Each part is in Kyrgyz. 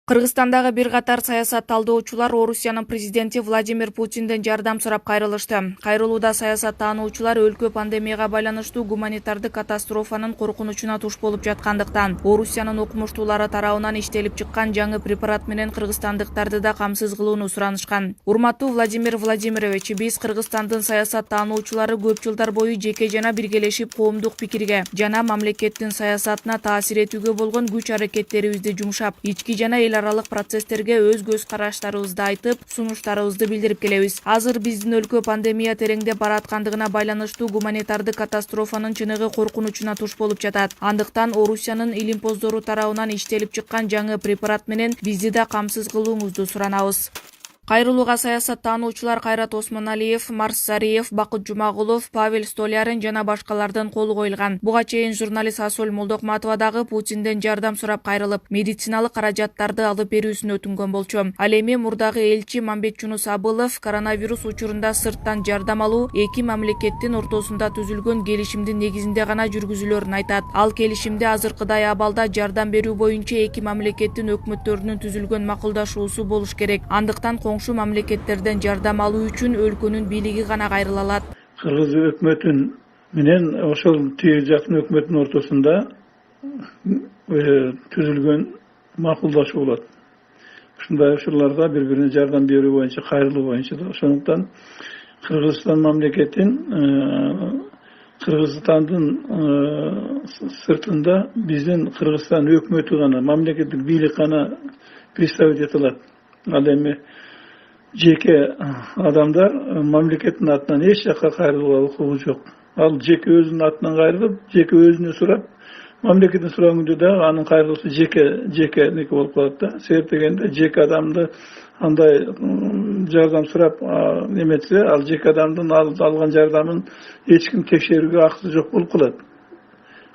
Кыргызстандагы бир катар саясат талдоочулар Орусиянын президенти Владимир Путинден жардам сурап кайрылышты. Кайрылууда саясат таануучулар өлкө пандемияга байланыштуу гуманитардык катастрофанын коркунучуна туш болуп жаткандыктан, Орусиянын окумуштуулары тарабынан иштелип чыккан жаңы препарат менен кыргызстандыктарды да камсыз кылууну суранышкан. Урматтуу Владимир Владимирович, биз Кыргызстандын саясат таануучулары көп жылдар бою жеке жана биргелешип коомдук пикирге жана мамлекеттин саясатына таасир этүүгө болгон күч аракеттерибизди жумшап, ички жана эл аралык процесстерге өз көз караштарыбызды айтып, сунуштарыбызды билдирип келебиз. Азыр биздин өлкө пандемия тереңдеп бараткандыгына байланыштуу гуманитардык катастрофанын чыныгы коркунучуна туш болуп жатат. Андыктан Орусиянын илимпоздору тарабынан иштелип чыккан жаңы препарат менен бизди да камсыз кылууңузду суранабыз. Кайрылууга саясат таануучулар Кайрат Осмоналиев, Марс Зариев, Бакыт Жумагулов, Павел Столярин жана башкалардын колу коюлган. Буга чейин журналист Асол Молдокматова дагы Путинден жардам сурап кайрылып, медициналык каражаттарды алып берүүсүн өтүнгөн болчу. Ал эми мурдагы элчи Мамбет Жунус Абылов коронавирус учурунда сырттан жардам алуу эки мамлекеттин ортосунда түзүлгөн келишимдин негизинде гана жүргүзүлөрүн айтат. Ал келишимде азыркыдай абалда жардам берүү боюнча эки мамлекеттин өкмөттөрүнүн түзүлгөн макулдашуусу болуш керек. Андыктан коңшу мамлекеттерден жардам алуу үчүн өлкөнүн бийлиги гана кайрыла алат. Кыргыз өкмөтүн менен ошол тегиз жакын өкмөттүн ортосунда түзүлгөн макулдашуу болот. Ушундай учурларда бири-бирине жардам берүү боюнча, кайрылуу боюнча да. Ошондуктан Кыргызстан мамлекетин Кыргызстандын сыртында биздин Кыргызстан өкмөтү гана, мамлекеттик бийлик гана представить эте алат. Ал эми жеке адамдар мамлекеттин атынан эч жакка кайрылууга укугу жок. Ал жеке өзүнүн атынан кайрылып, жеке өзүнө сурап, мамлекеттин сураганда да анын кайрылуусу жеке болуп калат да. Себеп дегенде жеке адамды андай жардам сурап неметсе, ал жеке адамдын алган жардамын эч ким текшерүүгө акысы жок болуп калат.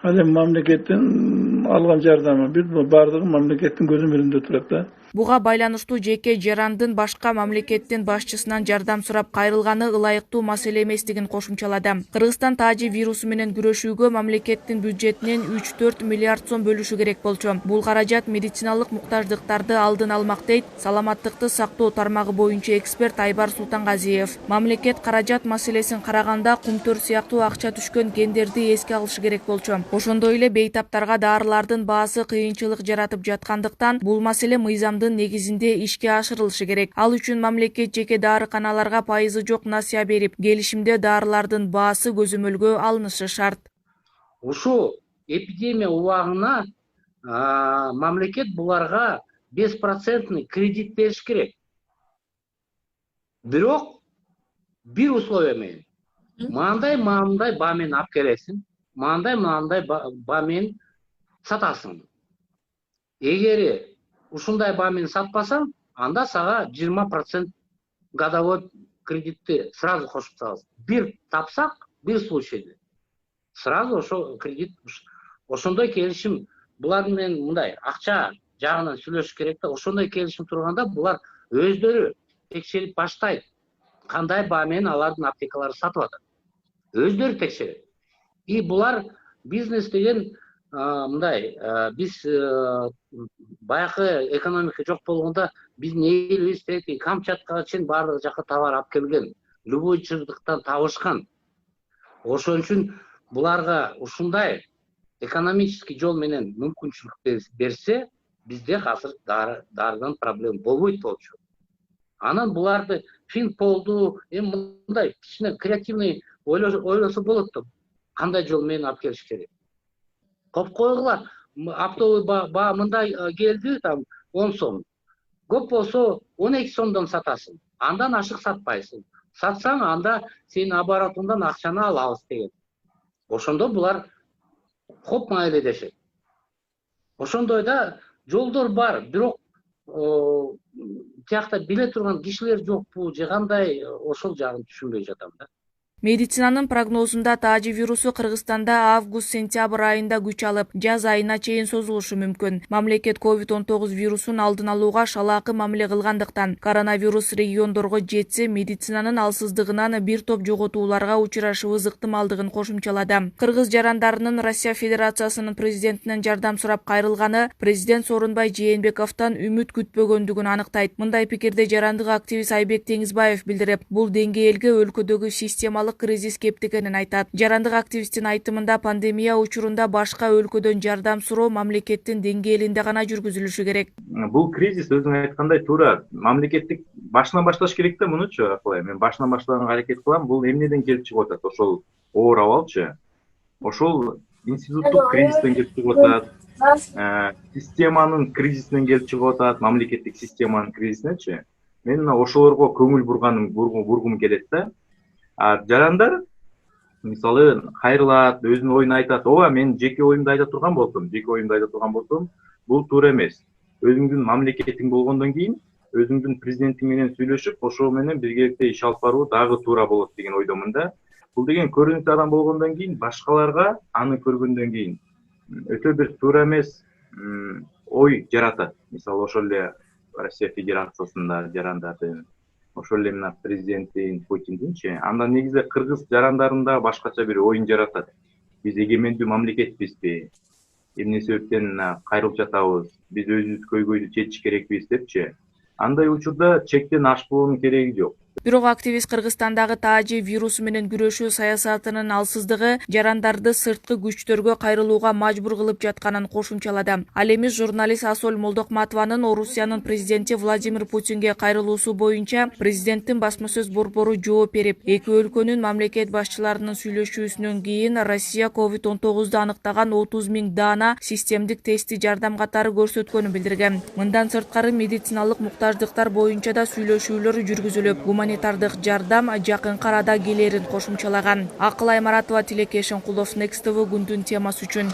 Ал эми мамлекеттин алган жардамы бардыгы мамлекеттин көзү мөрүндө турат да. Буга байланыштуу жеке жарандын башка мамлекеттин башчысынан жардам сурап кайрылганы ылайыктуу маселе эместигин кошумчалады. Кыргызстан таажи вирусу менен күрөшүүгө мамлекеттин бюджетинен 3-4 миллиард сом бөлүшү керек болчу. Бул каражат медициналык муктаждыктарды алдын алмак дейт саламаттыкты сактоо тармагы боюнча эксперт Айбар Султангазиев. Мамлекет каражат маселесин караганда кумтөр сыяктуу акча түшкөн гендерди эске алышы керек болчу. Ошондой эле бейтаптарга дарылардын баасы кыйынчылык жаратып жаткандыктан бул маселе мыйзам негизинде ишке ашырылышы керек. Ал үчүн мамлекет жеке дарыканаларга пайызы жок насыя берип, келишимде дарылардын баасы көзөмөлгө алынышы шарт. Ушу эпидемия убагына мамлекет буларга 5% кредит бериш керек. Бирок бир условия менен. Мындай баа менен алып келесиң, мындай баа менен сатасың. Эгери ушундай баа менен сатпасаң, анда сага 20% годовой кредитти сразу кошуп салабыз. Бир тапсак, бир случайда сразу ошо кредит, ошондой келишим булар менен мындай акча жагынан сүйлөшүш керек да. Ошондой келишим турганда булар өздөрү текшерип баштайт. Кандай баа менен алардын аптекалары сатып атат. Өздөрү текшерет. И булар бизнес деген мындай, биз баягы экономика жок болгондо биздин элибиз Камчаткага чейин баардык жака товар алып келген, любой жырдыктан табышкан. Ошон үчүн буларга ушундай экономический жол менен мүмкүнчүлүк берсе, бизде азыр дарыдан проблема болбойт болчу. Анан буларды Финполду мындай кичине креативный ойлосо болот да. Кандай жол менен алып келиш керек? Коп койгула, оптовый баа мындай келди, там 10 сом. Көп болсо 12 сомдон сатасың. Андан ашык сатпайсың. Сатсаң, анда сенин оборотуңдан акчаны алабыз деген. Ошондо булар хоп маалелешет. Ошондой да жолдор бар, бирок тиякта биле турган кишилер жокпу же кандай, ошол жагын түшүнбөй жатам да. Медицинанын прогнозунда тажи вирусу Кыргызстанда август-сентябрь айында күч алып, жаз айына чейин созулушу мүмкүн. Мамлекет COVID-19 вирусун алдын алууга шалаакы мамиле кылгандыктан, коронавирус региондорго жетсе, медицинанын алсыздыгынан бир топ жоготууларга учурашыбыз ыктымалдыгын кошумчалады. Кыргыз жарандарынын Россия Федерациясынын президентинен жардам сурап кайрылганы президент Сооронбай Жээнбековдон үмүт күтпөгөндүгүн аныктайт. Мындай пикирди жарандык активист Айбек Теңизбаев билдирип, бул деңгээлге өлкөдөгү системалык кризис кептигенин айтат. Жарандык активисттин айтымында пандемия учурунда башка өлкөдөн жардам суроо мамлекеттин деңгээлинде гана жүргүзүлүшү керек. Бул кризис өзүң айткандай туура мамлекеттик башынан башташ керек да мунучу. Мен башынан баштаганга аракет кылам. Бул эмнеден келип чыгып атат? Ошол оор абалчы. Ошол институттук кризистен келип чыгып атат. Системанын кризисинен келип чыгып атат, мамлекеттик системанын кризисиненчи. Мен ошолорго көңүл бургум келет да. Жарандар мисалы кайрылат, өзүнүн оюн айтат. Ооба, мен жеке оюмду айта турган болсом, бул туура эмес. Өзүңдүн мамлекетиң болгондон кийин, өзүңдүн президентиң менен сүйлөшүп, ошол менен биргеликте иш алып баруу дагы туура болот деген ойдомун да. Бул деген көрүнүктүү адам болгондон кийин, башкаларга аны көргөндөн кийин өтө бир туура эмес ой жаратат. Мисалы ошол эле Россия Федерациясында жарандардын, ошол эле мына президенттин Путиндинчи, андан негизи кыргыз жарандарында башкача бир оюн жаратат. Биз эгемендүү мамлекетпизби? Эмне себептен кайрылып жатабыз? Биз өзүбүз көйгөйдү чечиш керекпиз депчи. Андай учурда чектен ашпоонун кереги жок. Бирок активист Кыргызстандагы тажи вирусу менен күрөшүү саясатынын алсыздыгы жарандарды сырткы күчтөргө кайрылууга мажбур кылып жатканын кошумчалады. Ал эми журналист Асол Молдокматованын Орусиянын президенти Владимир Путинге кайрылуусу боюнча президенттин басма сөз борбору жооп берип, эки өлкөнүн мамлекет башчыларынын сүйлөшүүсүнөн кийин Россия COVID-19 аныктаган 30 000 даана системдик тестти жардам катары көрсөткөнүн билдирген. Мындан сырткары медициналык муктаждыктар боюнча да сүйлөшүүлөр жүргүзүлүп, гуманитардык жардам жакын арада келерин кошумчалаган. Акыл Аймаратова, Тилеке Шенкулов, Next TV күндүн темасы үчүн.